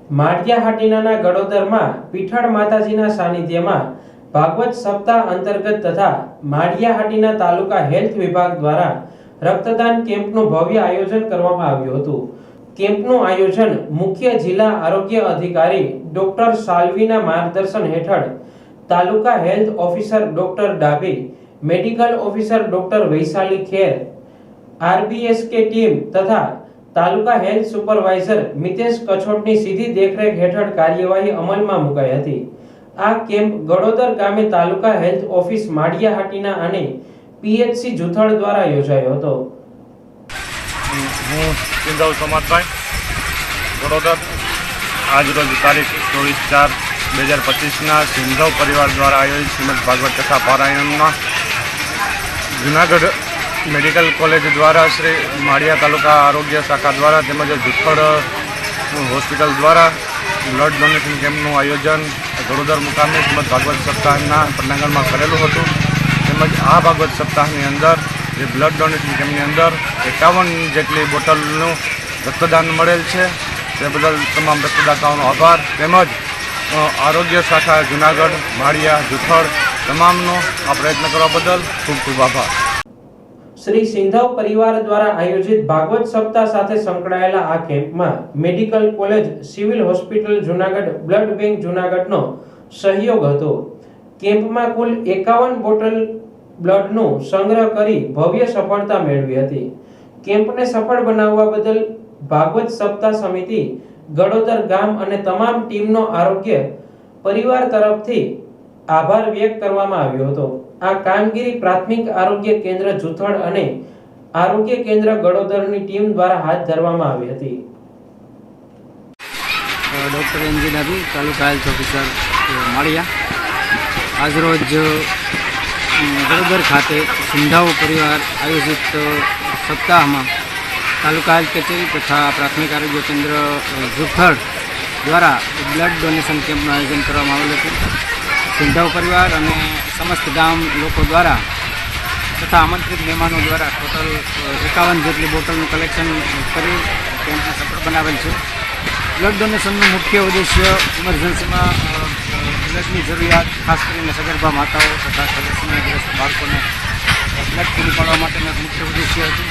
માળિયા હાટીનાના ગડોદરમાં પીઠળ માતાજીના સાનિધ્યમાં ભાગવત સપ્તાહ અંતર્ગત તથા માળિયા હાટીના તાલુકા હેલ્થ વિભાગ દ્વારા રક્તદાન કેમ્પનું ભવ્ય આયોજન કરવામાં આવ્યું હતું. કેમ્પનું આયોજન મુખ્ય જિલ્લા આરોગ્ય અધિકારી ડોક્ટર સાલ્વીના માર્ગદર્શન હેઠળ taluka health officer doctor Dabhi, medical officer doctor Vaishali Kher, RBSK team તથા તાલુકા હેલ્થ સુપરવાઇઝર મિતેશ કછોટની સીધી દેખરેખ હેઠળ કાર્યવાહી અમલમાં મુકાઈ હતી. આ કેમ્પ ગડોદર ગામે તાલુકા હેલ્થ ઓફિસ માળિયા હાટીના અને પીએચસી જુથળ દ્વારા યોજાયો હતો. હું સિંધવ સમાજભાઈ ગડોદર આજરોજ તારીખ 24/4/2025 સિંધવ પરિવાર દ્વારા આયોજિત શ્રીમદ ભાગવત કથા પારાયણમાં જુનાગઢ મેડિકલ કોલેજ દ્વારા શ્રી માળિયા તાલુકા આરોગ્ય શાખા દ્વારા તેમજ જુથળ હોસ્પિટલ દ્વારા બ્લડ ડોનેશન કેમ્પનું આયોજન ગડોદર મુકામે શ્રીમદ ભાગવત સપ્તાહના પટાંગણમાં કરેલું હતું. તેમજ આ ભાગવત સપ્તાહની અંદર જે બ્લડ ડોનેશન કેમ્પની અંદર 51 જેટલી બોટલનું રક્તદાન મળેલ છે. તે બદલ તમામ રક્તદાતાઓનો આભાર. તેમજ આરોગ્ય શાખા જુનાગઢ, માળિયા, જુથળ તમામનો આ પ્રયત્ન કરવા બદલ ખૂબ ખૂબ આભાર. શ્રી સિંધવ પરિવાર દ્વારા આયોજિત ભાગવત સપ્તાહ સાથે સંકળાયેલા આ કેમ્પમાં medical college, civil hospital Junagadh, blood bank જુનાગઢનો સહયોગ હતો. કેમ્પમાં કુલ 51 બોટલ બ્લડનું સંગ્રહ કરી ભવ્ય સફળતા મેળવી હતી. કેમ્પને સફળ બનાવવા બદલ ભાગવત સપ્તાહ સમિતિ ગડોદર ગામ અને તમામ ટીમનો આરોગ્ય પરિવાર તરફથી આભાર વ્યક્ત કરવામાં આવ્યો હતો. આ કામગીરી પ્રાથમિક આરોગ્ય કેન્દ્ર જુથળ અને આરોગ્ય કેન્દ્ર ગડોદરની ટીમ દ્વારા હાથ ધરવામાં આવી હતી. ડૉક્ટર એનજી ડાભી, તાલુકા હેલ્થ ઓફિસર માળિયા. આજરોજ ગડોદર ખાતે સિંધવ પરિવાર આયોજિત સપ્તાહમાં તાલુકા હેલ્થ કચેરી તથા પ્રાથમિક આરોગ્ય કેન્દ્ર જુથળ દ્વારા બ્લડ ડોનેશન કેમ્પનું આયોજન કરવામાં આવેલું હતું. સિંધવ પરિવાર અને સમસ્ત ગામ લોકો દ્વારા તથા આમંત્રિત મહેમાનો દ્વારા ટોટલ 51 જેટલી બોટલનું કલેક્શન કરી કેમ્પને સફળ બનાવેલ છે. બ્લડ ડોનેશનનો મુખ્ય ઉદ્દેશ્ય ઇમરજન્સીમાં બ્લડની જરૂરિયાત, ખાસ કરીને સગર્ભા માતાઓ તથા થેલેસેમિયાગ્રસ્ત બાળકોને બ્લડ પૂરું પાડવા માટેનો મુખ્ય ઉદ્દેશ્ય હતું.